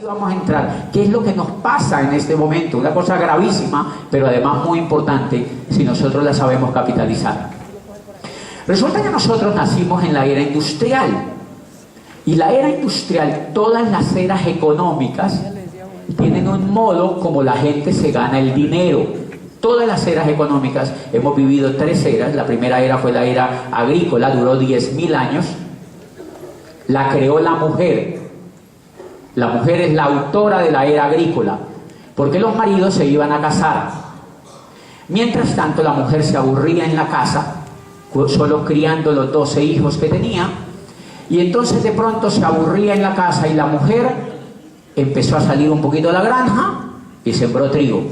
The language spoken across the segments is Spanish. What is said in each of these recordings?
Vamos a entrar. ¿Qué es lo que nos pasa en este momento? Una cosa gravísima, pero además muy importante si nosotros la sabemos capitalizar. Resulta que nosotros nacimos en la era industrial. Y la era industrial, todas las eras económicas tienen un modo como la gente se gana el dinero. Todas las eras económicas, hemos vivido 3 eras. La primera era fue la era agrícola, duró 10.000 años. La creó la mujer. La mujer es la autora de la era agrícola, porque los maridos se iban a casar. Mientras tanto, la mujer se aburría en la casa, solo criando los 12 hijos que tenía, y entonces de pronto se aburría en la casa y la mujer empezó a salir un poquito de la granja y sembró trigo.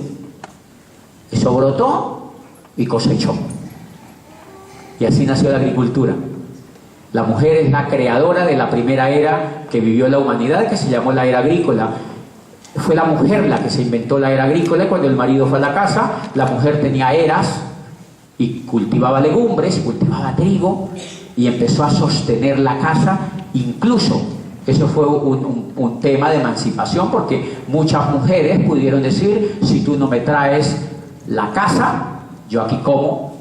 Eso brotó y cosechó. Y así nació la agricultura. La mujer es la creadora de la primera era que vivió la humanidad, que se llamó la era agrícola. Fue la mujer la que se inventó la era agrícola, y cuando el marido fue a la casa, la mujer tenía eras y cultivaba legumbres, cultivaba trigo y empezó a sostener la casa. Incluso eso fue un tema de emancipación, porque muchas mujeres pudieron decir: si tú no me traes la casa, yo aquí como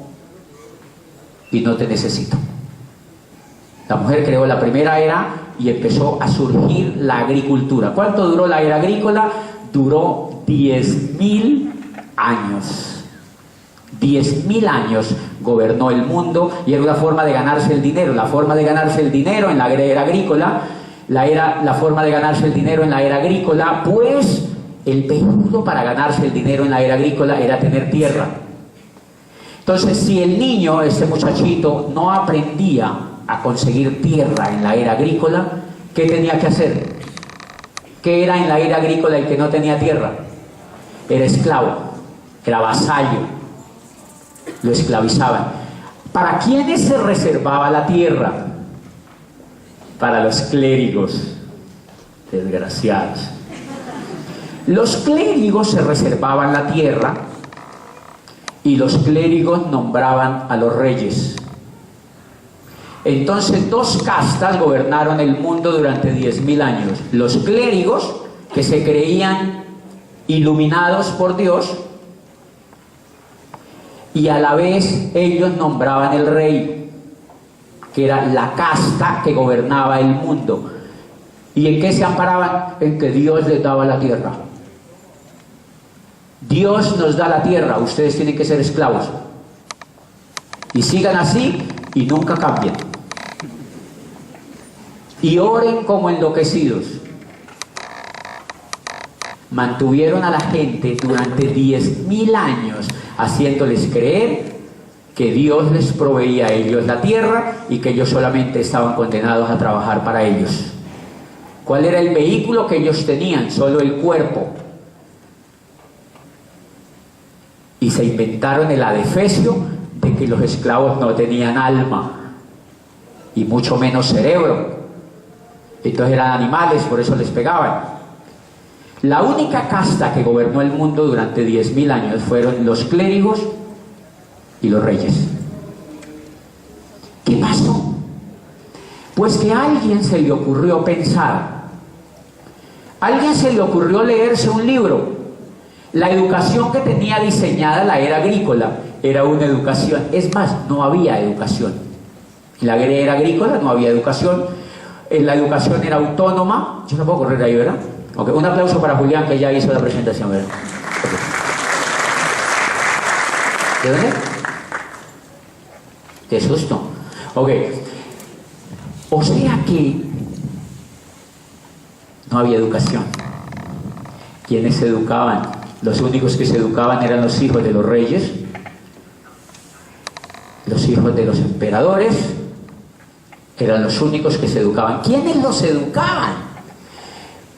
y no te necesito. La mujer creó la primera era y empezó a surgir la agricultura. ¿Cuánto duró la era agrícola? Duró 10.000 años. 10.000 años gobernó el mundo, y era una forma de ganarse el dinero. La forma de ganarse el dinero en la era agrícola, la forma de ganarse el dinero en la era agrícola, pues el vehículo para ganarse el dinero en la era agrícola era tener tierra. Entonces, si el niño, este muchachito, no aprendía a conseguir tierra en la era agrícola, ¿qué tenía que hacer? ¿Qué era en la era agrícola el que no tenía tierra? Era esclavo, era vasallo, lo esclavizaban. ¿Para quiénes se reservaba la tierra? Para los clérigos, desgraciados. Los clérigos se reservaban la tierra y los clérigos nombraban a los reyes. Entonces 2 castas gobernaron el mundo durante 10.000 años. Los clérigos, que se creían iluminados por Dios, y a la vez ellos nombraban el rey, que era la casta que gobernaba el mundo. ¿Y en qué se amparaban? En que Dios les daba la tierra. Dios nos da la tierra, ustedes tienen que ser esclavos. Y sigan así y nunca cambien. Y oren como enloquecidos. Mantuvieron a la gente durante 10.000 años haciéndoles creer que Dios les proveía a ellos la tierra y que ellos solamente estaban condenados a trabajar para ellos. ¿Cuál era el vehículo que ellos tenían? Solo el cuerpo. Y se inventaron el adefesio de que los esclavos no tenían alma y mucho menos cerebro. Entonces eran animales, por eso les pegaban. La única casta que gobernó el mundo durante 10.000 años fueron los clérigos y los reyes. ¿Qué pasó? Pues que a alguien se le ocurrió pensar, a alguien se le ocurrió leerse un libro. La educación que tenía diseñada la era agrícola era una educación, es más, no había educación. En la era agrícola no había educación. La educación era autónoma. Yo no puedo correr ahí, ¿verdad? Okay. Un aplauso para Julián, que ya hizo la presentación, ¿verdad? Okay. ¿De dónde? Qué susto. Ok. O sea que no había educación. ¿Quiénes se educaban? Los únicos que se educaban eran los hijos de los reyes, los hijos de los emperadores, eran los únicos que se educaban. ¿Quiénes los educaban?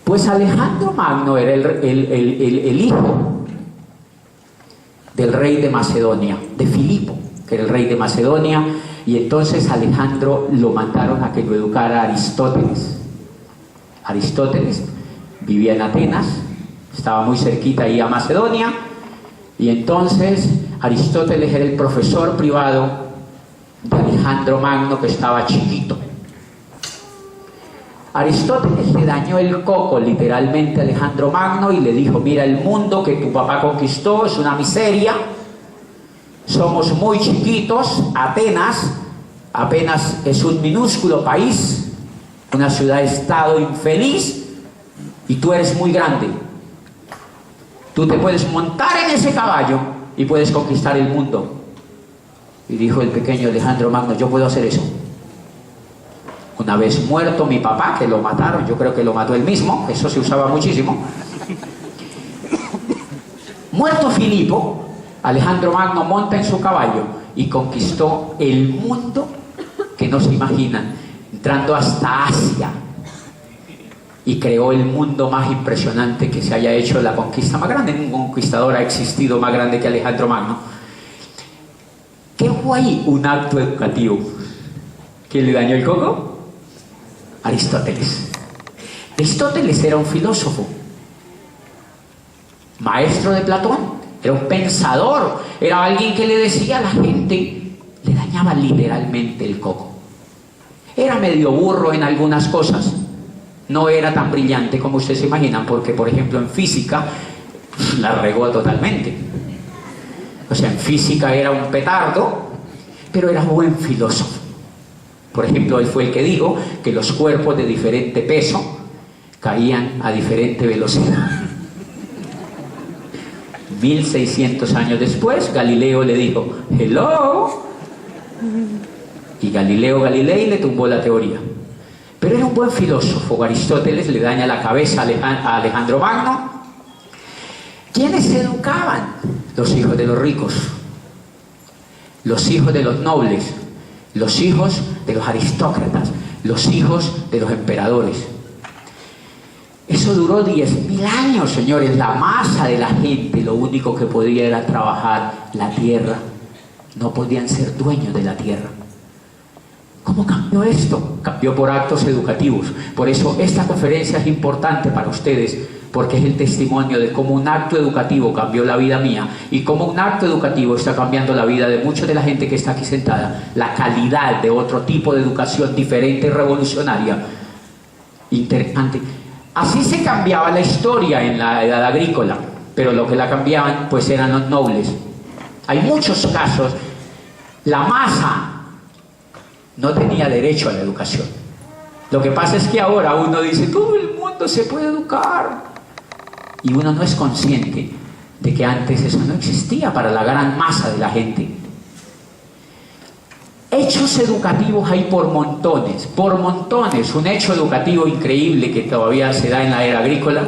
Pues Alejandro Magno era el hijo del rey de Macedonia, de Filipo, que era el rey de Macedonia, y entonces Alejandro lo mandaron a que lo educara Aristóteles. Aristóteles vivía en Atenas, estaba muy cerquita ahí a Macedonia, y entonces Aristóteles era el profesor privado de Alejandro Magno, que estaba chiquito. Aristóteles le dañó el coco literalmente a Alejandro Magno y le dijo: mira, el mundo que tu papá conquistó es una miseria, somos muy chiquitos, Atenas apenas es un minúsculo país, una ciudad-estado infeliz, y tú eres muy grande. Tú te puedes montar en ese caballo y puedes conquistar el mundo. Y dijo el pequeño Alejandro Magno: yo puedo hacer eso. Una vez muerto mi papá, que lo mataron, yo creo que lo mató él mismo, eso se usaba muchísimo. Muerto Filipo, Alejandro Magno monta en su caballo y conquistó el mundo que no se imaginan, entrando hasta Asia, y creó el mundo más impresionante que se haya hecho, la conquista más grande. Ningún conquistador ha existido más grande que Alejandro Magno. ¿Qué hubo ahí? Un acto educativo. ¿Quién le dañó el coco? Aristóteles. Aristóteles era un filósofo, maestro de Platón, era un pensador, era alguien que le decía a la gente, le dañaba literalmente el coco. Era medio burro en algunas cosas, no era tan brillante como ustedes se imaginan, porque por ejemplo en física la regó totalmente. O sea, en física era un petardo, pero era buen filósofo. Por ejemplo, él fue el que dijo que los cuerpos de diferente peso caían a diferente velocidad. 1600 años después, Galileo le dijo: hello, y Galileo Galilei le tumbó la teoría. Pero era un buen filósofo. Aristóteles le daña la cabeza a Alejandro Magno. ¿Quiénes se educaban? Los hijos de los ricos, los hijos de los nobles, los hijos de los aristócratas, los hijos de los emperadores. Eso duró 10.000 años, señores. La masa de la gente lo único que podía era trabajar la tierra. No podían ser dueños de la tierra. ¿Cómo cambió esto? Cambió por actos educativos. Por eso esta conferencia es importante para ustedes, porque es el testimonio de cómo un acto educativo cambió la vida mía y cómo un acto educativo está cambiando la vida de mucha de la gente que está aquí sentada. La calidad de otro tipo de educación diferente y revolucionaria. Interesante. Así se cambiaba la historia en la edad agrícola, pero lo que la cambiaban pues eran los nobles. Hay muchos casos. La masa no tenía derecho a la educación. Lo que pasa es que ahora uno dice: todo el mundo se puede educar, y uno no es consciente de que antes eso no existía para la gran masa de la gente. Hechos educativos hay por montones, por montones. Un hecho educativo increíble que todavía se da en la era agrícola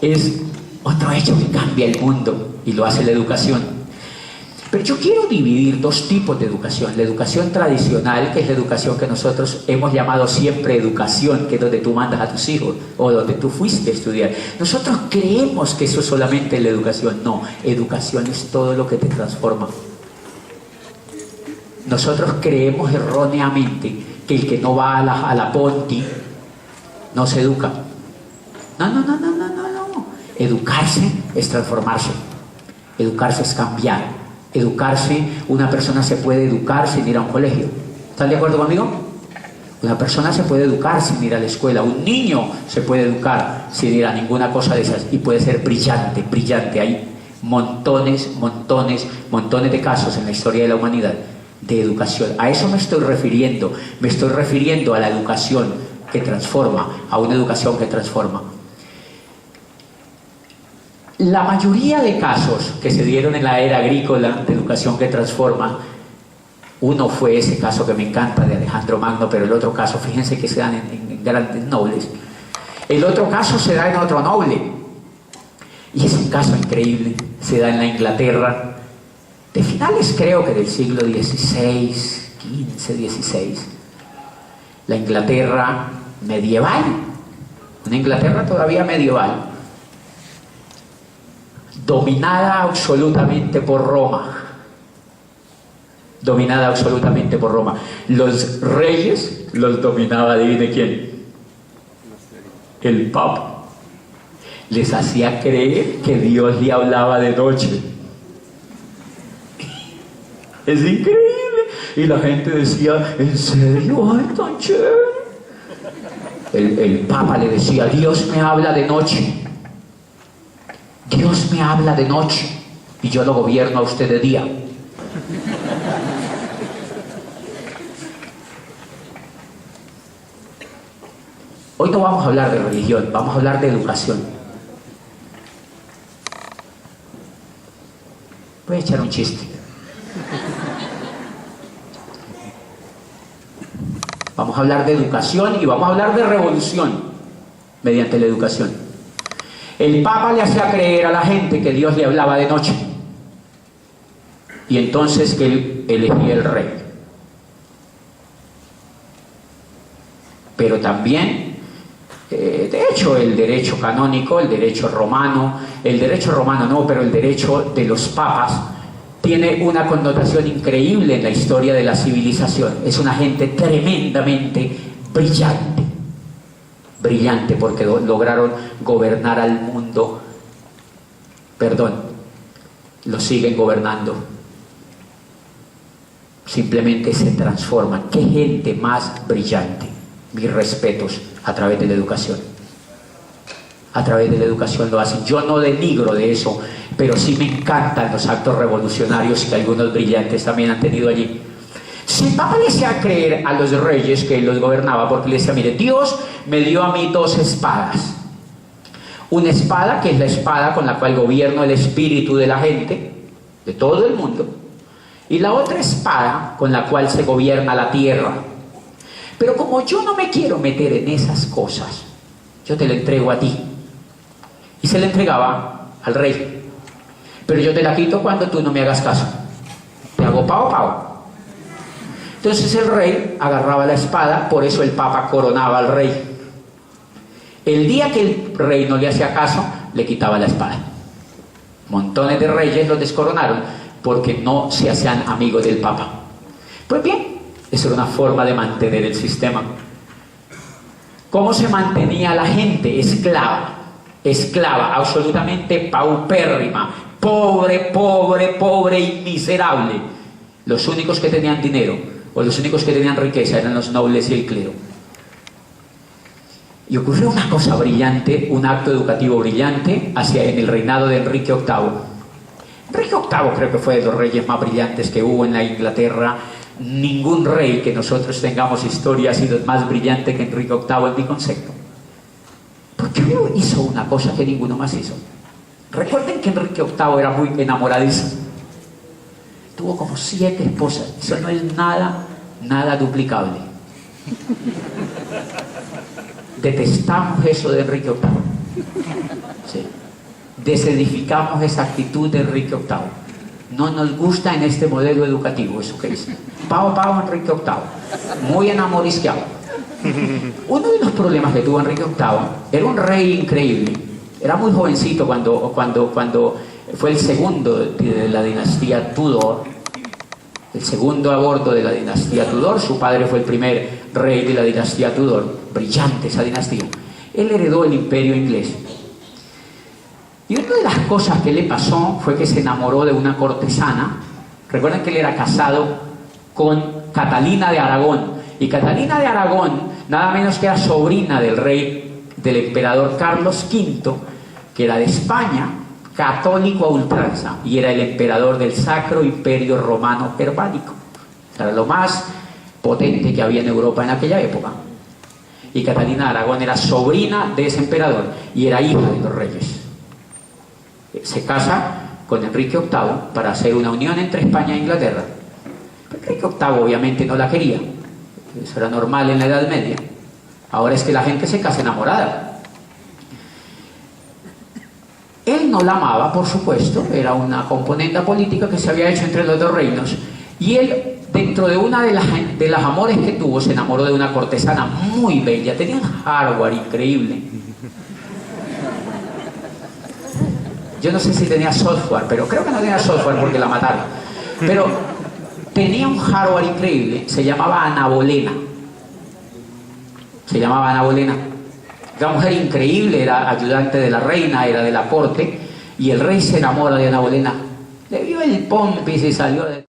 es otro hecho que cambia el mundo, y lo hace la educación. Pero yo quiero dividir dos tipos de educación: la educación tradicional, que es la educación que nosotros hemos llamado siempre educación, que es donde tú mandas a tus hijos o donde tú fuiste a estudiar. Nosotros creemos que eso es solamente la educación. No, educación es todo lo que te transforma. Nosotros creemos erróneamente que el que no va a la Ponti no se educa. No. Educarse es transformarse. Educarse es cambiar. Educarse, una persona se puede educar sin ir a un colegio. ¿Están de acuerdo conmigo? Una persona se puede educar sin ir a la escuela. Un niño se puede educar sin ir a ninguna cosa de esas y puede ser brillante, brillante. Hay montones de casos en la historia de la humanidad de educación. A eso me estoy refiriendo. Me estoy refiriendo a la educación que transforma, a una educación que transforma. La mayoría de casos que se dieron en la era agrícola de educación que transforma, uno fue ese caso que me encanta de Alejandro Magno, pero el otro caso, fíjense que se dan en grandes nobles. El otro caso se da en otro noble, y es un caso increíble. Se da en la Inglaterra de finales, creo que del siglo XVI, XV, XVI. La Inglaterra medieval, una Inglaterra todavía medieval, dominada absolutamente por Roma. Dominada absolutamente por Roma. Los reyes los dominaba, adivine quién. El Papa. Les hacía creer que Dios le hablaba de noche. Es increíble. Y la gente decía: ¿en serio? ¡Ay, tan chévere! El Papa le decía: Dios me habla de noche, Dios me habla de noche, y yo lo gobierno a usted de día. Hoy no vamos a hablar de religión, vamos a hablar de educación. Voy a echar un chiste. Vamos a hablar de educación y vamos a hablar de revolución mediante la educación. El Papa le hacía creer a la gente que Dios le hablaba de noche, y entonces que él elegía el rey. Pero también, de hecho, el derecho canónico, el derecho romano no, pero el derecho de los papas tiene una connotación increíble en la historia de la civilización. Es una gente tremendamente brillante, brillante, porque lograron gobernar al mundo. Perdón, lo siguen gobernando. Simplemente se transforman. ¡Qué gente más brillante! Mis respetos a través de la educación. A través de la educación lo hacen. Yo no denigro de eso, pero sí me encantan los actos revolucionarios que algunos brillantes también han tenido allí. Si el Papa le hacía creer a los reyes que él los gobernaba, porque le decía: mire, Dios me dio a mí 2 espadas. Una espada que es la espada con la cual gobierno el espíritu de la gente, de todo el mundo, y la otra espada con la cual se gobierna la tierra. Pero como yo no me quiero meter en esas cosas, yo te la entrego a ti. Y se la entregaba al rey. Pero yo te la quito cuando tú no me hagas caso. Te hago pao. Entonces el rey agarraba la espada, por eso el Papa coronaba al rey. El día que el rey no le hacía caso, le quitaba la espada. Montones de reyes los descoronaron porque no se hacían amigos del Papa. Pues bien, eso era una forma de mantener el sistema. ¿Cómo se mantenía la gente? Esclava. Esclava, absolutamente paupérrima, pobre y miserable. Los únicos que tenían dinero o los únicos que tenían riqueza eran los nobles y el clero. Y ocurrió una cosa brillante, un acto educativo brillante en el reinado de Enrique VIII. Enrique VIII creo que fue de los reyes más brillantes que hubo en la Inglaterra. Ningún rey que nosotros tengamos historia ha sido más brillante que Enrique VIII en mi concepto. Porque hizo una cosa que ninguno más hizo. Recuerden que Enrique VIII era muy enamoradizo. Tuvo como 7 esposas. Eso no es nada duplicable. Detestamos eso de Enrique VIII. Sí. Desedificamos esa actitud de Enrique VIII. No nos gusta en este modelo educativo eso que dice. Pao Enrique VIII. Muy enamorisqueado. Uno de los problemas que tuvo Enrique VIII, era un rey increíble. Era muy jovencito cuando fue el segundo de la dinastía Tudor. El segundo a bordo de la dinastía Tudor. Su padre fue el primer rey de la dinastía Tudor. Brillante esa dinastía. Él heredó el imperio inglés. Y una de las cosas que le pasó fue que se enamoró de una cortesana. Recuerden que él era casado con Catalina de Aragón. Y Catalina de Aragón, nada menos que era sobrina del rey, del emperador Carlos V, que era de España, católico a ultranza, y era el emperador del Sacro Imperio Romano Germánico. Era lo más potente que había en Europa en aquella época. Y Catalina de Aragón era sobrina de ese emperador y era hija de los reyes. Se casa con Enrique VIII para hacer una unión entre España e Inglaterra. Enrique VIII obviamente no la quería. Eso era normal en la Edad Media. Ahora es que la gente se casa enamorada. Él no la amaba, por supuesto, era una componenda política que se había hecho entre los 2 reinos. Y él, dentro de una de las amores que tuvo, se enamoró de una cortesana muy bella. Tenía un hardware increíble. Yo no sé si tenía software, pero creo que no tenía software porque la mataron. Pero tenía un hardware increíble, se llamaba Ana Bolena. Se llamaba Ana Bolena. Una mujer increíble, era ayudante de la reina, era de la corte, y el rey se enamora de Ana Bolena. Le vio el pompis y salió de...